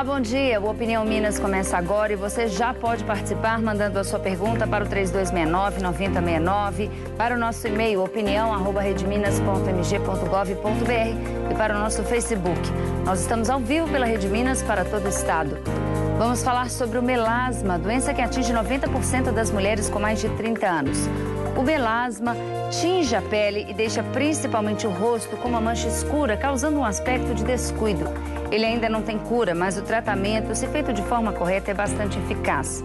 Olá, bom dia. O Opinião Minas começa agora e você já pode participar mandando a sua pergunta para o 3269-9069, para o nosso e-mail opinião@redeminas.mg.gov.br e para o nosso Facebook. Nós estamos ao vivo pela Rede Minas para todo o estado. Vamos falar sobre o melasma, doença que atinge 90% das mulheres com mais de 30 anos. O melasma tinge a pele e deixa principalmente o rosto com uma mancha escura, causando um aspecto de descuido. Ele ainda não tem cura, mas o tratamento, se feito de forma correta, é bastante eficaz.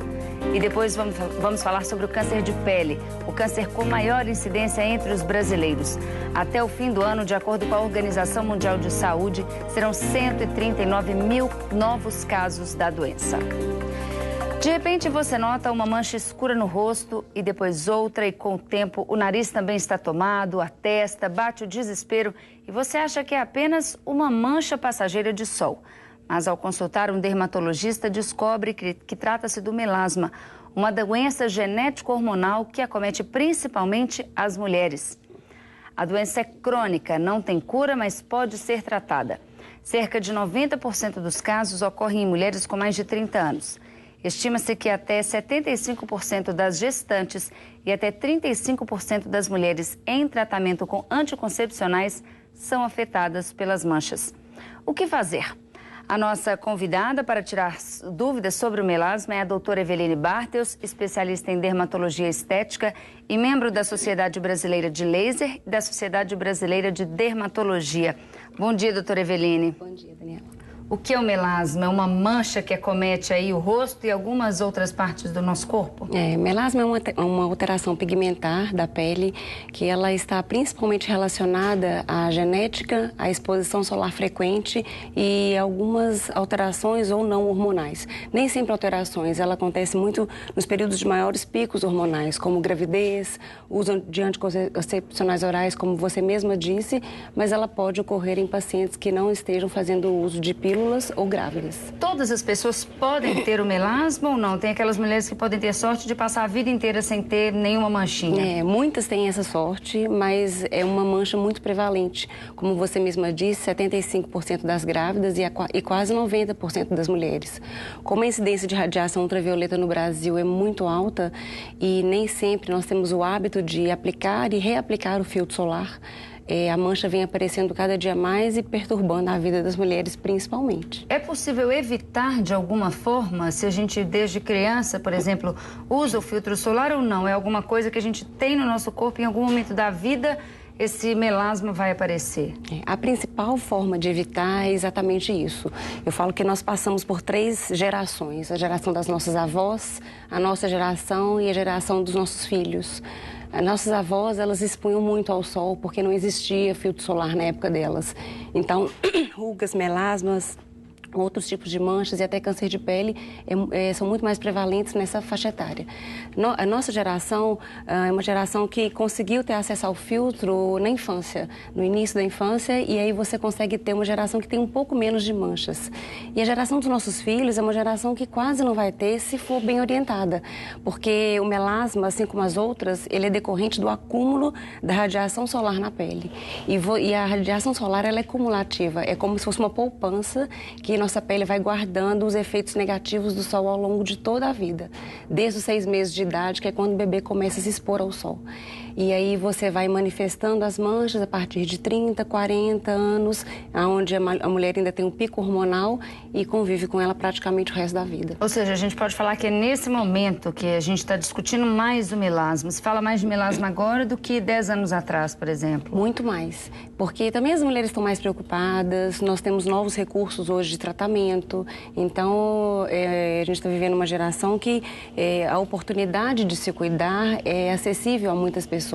E depois vamos falar sobre o câncer de pele, o câncer com maior incidência entre os brasileiros. Até o fim do ano, de acordo com a Organização Mundial de Saúde, serão 139 mil novos casos da doença. De repente você nota uma mancha escura no rosto e depois outra, e com o tempo o nariz também está tomado, a testa, bate o desespero e você acha que é apenas uma mancha passageira de sol. Mas ao consultar um dermatologista descobre que trata-se do melasma, uma doença genético-hormonal que acomete principalmente as mulheres. A doença é crônica, não tem cura, mas pode ser tratada. Cerca de 90% dos casos ocorrem em mulheres com mais de 30 anos. Estima-se que até 75% das gestantes e até 35% das mulheres em tratamento com anticoncepcionais são afetadas pelas manchas. O que fazer? A nossa convidada para tirar dúvidas sobre o melasma é a doutora Eveline Bartels, especialista em dermatologia estética e membro da Sociedade Brasileira de Laser e da Sociedade Brasileira de Dermatologia. Bom dia, doutora Eveline. Bom dia, Daniela. O que é o melasma? É uma mancha que acomete aí o rosto e algumas outras partes do nosso corpo? Melasma é uma alteração pigmentar da pele que ela está principalmente relacionada à genética, à exposição solar frequente e algumas alterações ou não hormonais. Nem sempre alterações, ela acontece muito nos períodos de maiores picos hormonais, como gravidez, uso de anticoncepcionais orais, como você mesma disse, mas ela pode ocorrer em pacientes que não estejam fazendo uso de pílulas ou grávidas. Todas as pessoas podem ter o melasma ou não? Tem aquelas mulheres que podem ter sorte de passar a vida inteira sem ter nenhuma manchinha. Muitas têm essa sorte, mas é uma mancha muito prevalente. Como você mesma disse, 75% das grávidas e quase 90% das mulheres. Como a incidência de radiação ultravioleta no Brasil é muito alta e nem sempre nós temos o hábito de aplicar e reaplicar o filtro solar, a mancha vem aparecendo cada dia mais e perturbando a vida das mulheres principalmente. É possível evitar de alguma forma, se a gente desde criança, por exemplo, usa o filtro solar ou não? É alguma coisa que a gente tem no nosso corpo, em algum momento da vida esse melasma vai aparecer? A principal forma de evitar é exatamente isso. Eu falo que nós passamos por 3 gerações. A geração das nossas avós, a nossa geração e a geração dos nossos filhos. As nossas avós, elas expunham muito ao sol porque não existia filtro solar na época delas. Então, rugas, melasmas, outros tipos de manchas e até câncer de pele são muito mais prevalentes nessa faixa etária. A nossa geração é uma geração que conseguiu ter acesso ao filtro na infância, no início da infância, e aí você consegue ter uma geração que tem um pouco menos de manchas. E a geração dos nossos filhos é uma geração que quase não vai ter se for bem orientada, porque o melasma, assim como as outras, ele é decorrente do acúmulo da radiação solar na pele. E a radiação solar, ela é cumulativa, é como se fosse uma poupança que nossa pele vai guardando os efeitos negativos do sol ao longo de toda a vida, desde os 6 meses de idade, que é quando o bebê começa a se expor ao sol. E aí você vai manifestando as manchas a partir de 30, 40 anos, onde a mulher ainda tem um pico hormonal e convive com ela praticamente o resto da vida. Ou seja, a gente pode falar que é nesse momento que a gente está discutindo mais o melasma. Se fala mais de melasma agora do que 10 anos atrás, por exemplo. Muito mais, porque também as mulheres estão mais preocupadas, nós temos novos recursos hoje de tratamento, então a gente está vivendo uma geração que a oportunidade de se cuidar é acessível a muitas pessoas.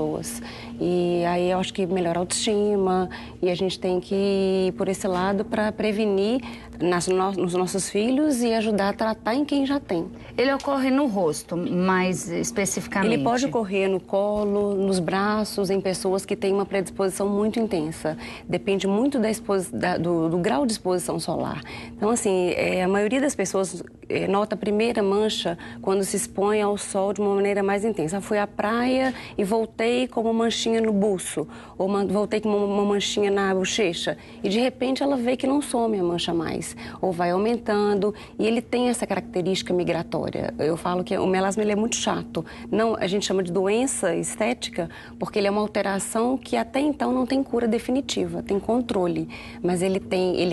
E aí eu acho que melhora a autoestima e a gente tem que ir por esse lado para prevenir nos nossos filhos e ajudar a tratar em quem já tem. Ele ocorre no rosto, mais especificamente? Ele pode ocorrer no colo, nos braços, em pessoas que têm uma predisposição muito intensa. Depende muito do grau de exposição solar. Então, assim, a maioria das pessoas nota a primeira mancha quando se expõe ao sol de uma maneira mais intensa. Fui à praia e voltei com uma manchinha no buço, ou voltei com uma manchinha na bochecha. E, de repente, ela vê que não some a mancha mais. mais ou vai aumentando, e ele tem essa característica migratória. Eu falo que o melasma ele é muito chato. Não, a gente chama de doença estética porque ele é uma alteração que até então não tem cura definitiva, tem controle, mas ele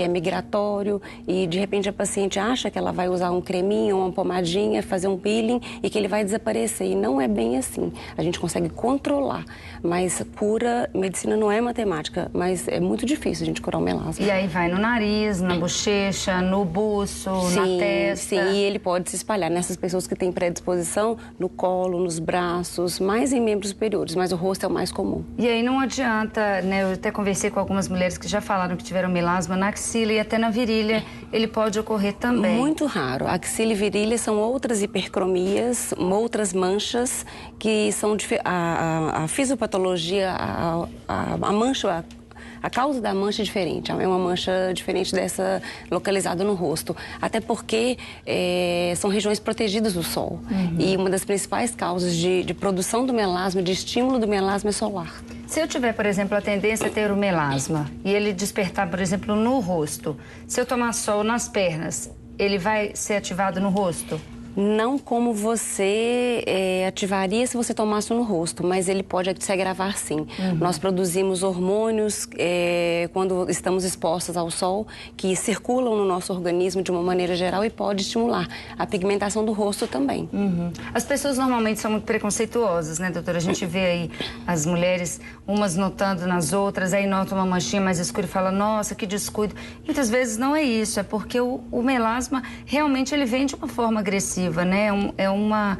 é migratório e de repente a paciente acha que ela vai usar um creminho, uma pomadinha, fazer um peeling e que ele vai desaparecer, e não é bem assim. A gente consegue controlar, mas cura, medicina não é matemática, mas é muito difícil a gente curar o melasma. E aí vai no nariz, na bochecha, no buço, na testa. Sim, e ele pode se espalhar nessas pessoas que têm predisposição no colo, nos braços, mais em membros superiores, mas o rosto é o mais comum. E aí não adianta, né? Eu até conversei com algumas mulheres que já falaram que tiveram melasma na axila e até na virilha, ele pode ocorrer também. Muito raro. Axila e virilha são outras hipercromias, outras manchas que são a fisiopatologia, a mancha. A causa da mancha é diferente, é uma mancha diferente dessa localizada no rosto. Até porque são regiões protegidas do sol. E uma das principais causas de produção do melasma, de estímulo do melasma é solar. Se eu tiver, por exemplo, a tendência a ter o melasma e ele despertar, por exemplo, no rosto, se eu tomar sol nas pernas, ele vai ser ativado no rosto? Não como você ativaria se você tomasse no rosto, mas ele pode se agravar sim. Nós produzimos hormônios quando estamos expostos ao sol que circulam no nosso organismo de uma maneira geral e pode estimular a pigmentação do rosto também. As pessoas normalmente são muito preconceituosas, né, doutora? A gente vê aí as mulheres, umas notando nas outras, aí nota uma manchinha mais escura e fala, nossa, que descuido. Muitas vezes não é isso, é porque o melasma realmente ele vem de uma forma agressiva. Né? É uma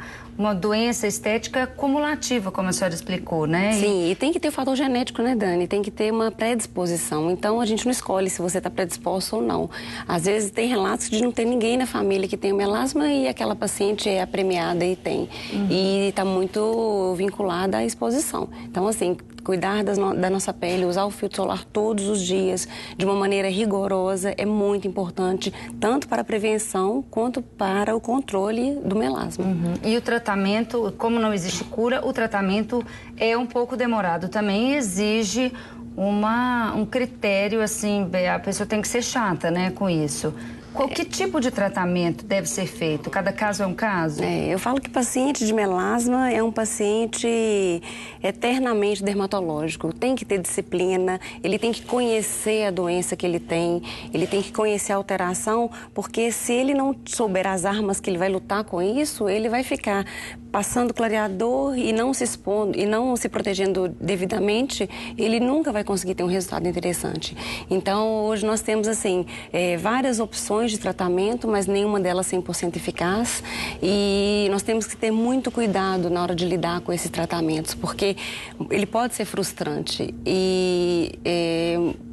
doença estética cumulativa, como a senhora explicou, né? Sim, e tem que ter o fator genético, né, Dani? Tem que ter uma predisposição. Então, a gente não escolhe se você está predisposto ou não. Às vezes, tem relatos de não ter ninguém na família que tem o melasma e aquela paciente é premiada e tem. E está muito vinculada à exposição. Então, assim, cuidar da nossa pele, usar o filtro solar todos os dias, de uma maneira rigorosa, é muito importante, tanto para a prevenção quanto para o controle do melasma. E o tratamento, como não existe cura, o tratamento é um pouco demorado também, exige um critério, assim, a pessoa tem que ser chata, né, com isso. Que tipo de tratamento deve ser feito? Cada caso é um caso? Eu falo que paciente de melasma é um paciente eternamente dermatológico. Tem que ter disciplina, ele tem que conhecer a doença que ele tem que conhecer a alteração, porque se ele não souber as armas que ele vai lutar com isso, ele vai ficar passando clareador e não se expondo e não se protegendo devidamente, ele nunca vai conseguir ter um resultado interessante. Então, hoje nós temos, assim, várias opções de tratamento, mas nenhuma delas 100% eficaz. E nós temos que ter muito cuidado na hora de lidar com esses tratamentos, porque ele pode ser frustrante e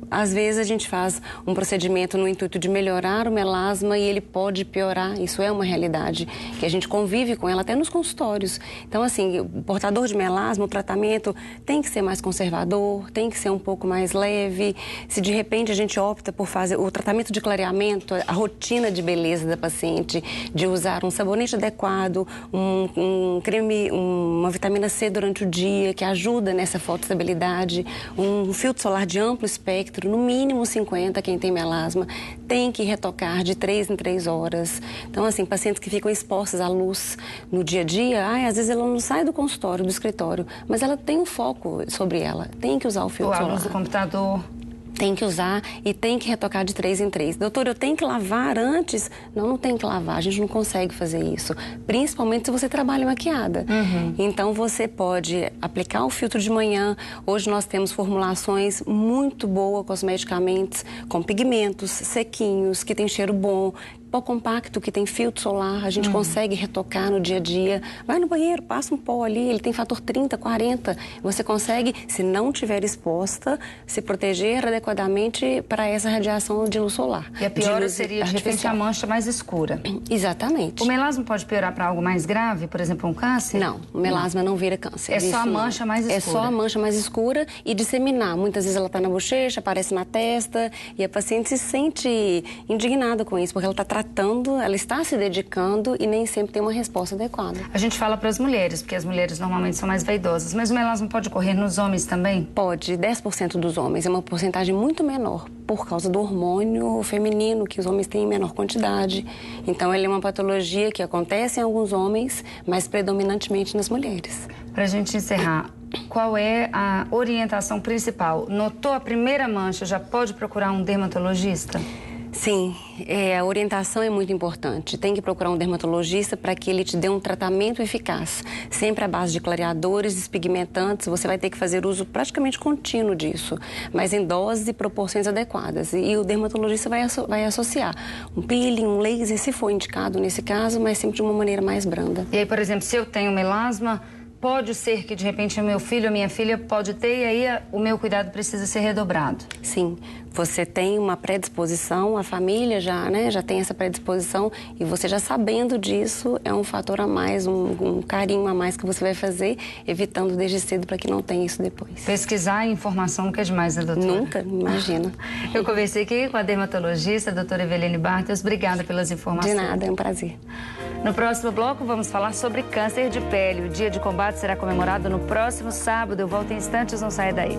às vezes a gente faz um procedimento no intuito de melhorar o melasma e ele pode piorar. Isso é uma realidade que a gente convive com ela até nos consultórios. Então, assim, o portador de melasma, o tratamento tem que ser mais conservador, tem que ser um pouco mais leve. Se de repente a gente opta por fazer o tratamento de clareamento, a rotina de beleza da paciente, de usar um sabonete adequado, um creme, uma vitamina C durante o dia que ajuda nessa fotoestabilidade, um filtro solar de amplo espectro, no mínimo 50, quem tem melasma, tem que retocar de 3 em 3 horas. Então, assim, pacientes que ficam expostas à luz no dia a dia, às vezes ela não sai do consultório, do escritório, mas ela tem um foco sobre ela, tem que usar o filtro solar. A luz do computador. Tem que usar e tem que retocar de 3 em 3. Doutor, eu tenho que lavar antes? Não tem que lavar, a gente não consegue fazer isso. Principalmente se você trabalha maquiada. Então, você pode aplicar o filtro de manhã. Hoje nós temos formulações muito boas cosmeticamente, com pigmentos sequinhos, que tem cheiro bom, pó compacto, que tem filtro solar, a gente consegue retocar no dia a dia. Vai no banheiro, passa um pó ali, ele tem fator 30, 40. Você consegue, se não estiver exposta, se proteger adequadamente para essa radiação de luz solar. E a pior seria, de repente, a mancha mais escura. Exatamente. O melasma pode piorar para algo mais grave, por exemplo, um câncer? Não, o melasma não vira câncer. É só a mancha mais escura? É só a mancha mais escura e disseminar. Muitas vezes ela está na bochecha, aparece na testa e a paciente se sente indignada com isso, porque ela está tratando, ela está se dedicando e nem sempre tem uma resposta adequada. A gente fala para as mulheres, porque as mulheres normalmente são mais vaidosas, mas o melasma pode ocorrer nos homens também? Pode, 10% dos homens, é uma porcentagem muito menor, por causa do hormônio feminino, que os homens têm em menor quantidade. Então, ele é uma patologia que acontece em alguns homens, mas predominantemente nas mulheres. Para a gente encerrar, qual é a orientação principal? Notou a primeira mancha, já pode procurar um dermatologista? Sim, a orientação é muito importante. Tem que procurar um dermatologista para que ele te dê um tratamento eficaz. Sempre à base de clareadores, despigmentantes, você vai ter que fazer uso praticamente contínuo disso, mas em doses e proporções adequadas. E o dermatologista vai associar um peeling, um laser, se for indicado nesse caso, mas sempre de uma maneira mais branda. E aí, por exemplo, se eu tenho melasma, pode ser que de repente o meu filho ou minha filha pode ter, e aí o meu cuidado precisa ser redobrado. Sim, você tem uma predisposição, a família já tem essa predisposição, e você já sabendo disso é um fator a mais, um carinho a mais que você vai fazer, evitando desde cedo para que não tenha isso depois. Pesquisar informação nunca é demais, né, doutora? Nunca, imagina. Eu conversei aqui com a dermatologista, a doutora Eveline Bartels. Obrigada pelas informações. De nada, é um prazer. No próximo bloco, vamos falar sobre câncer de pele. O dia de combate será comemorado no próximo sábado. Eu volto em instantes, não saia daí.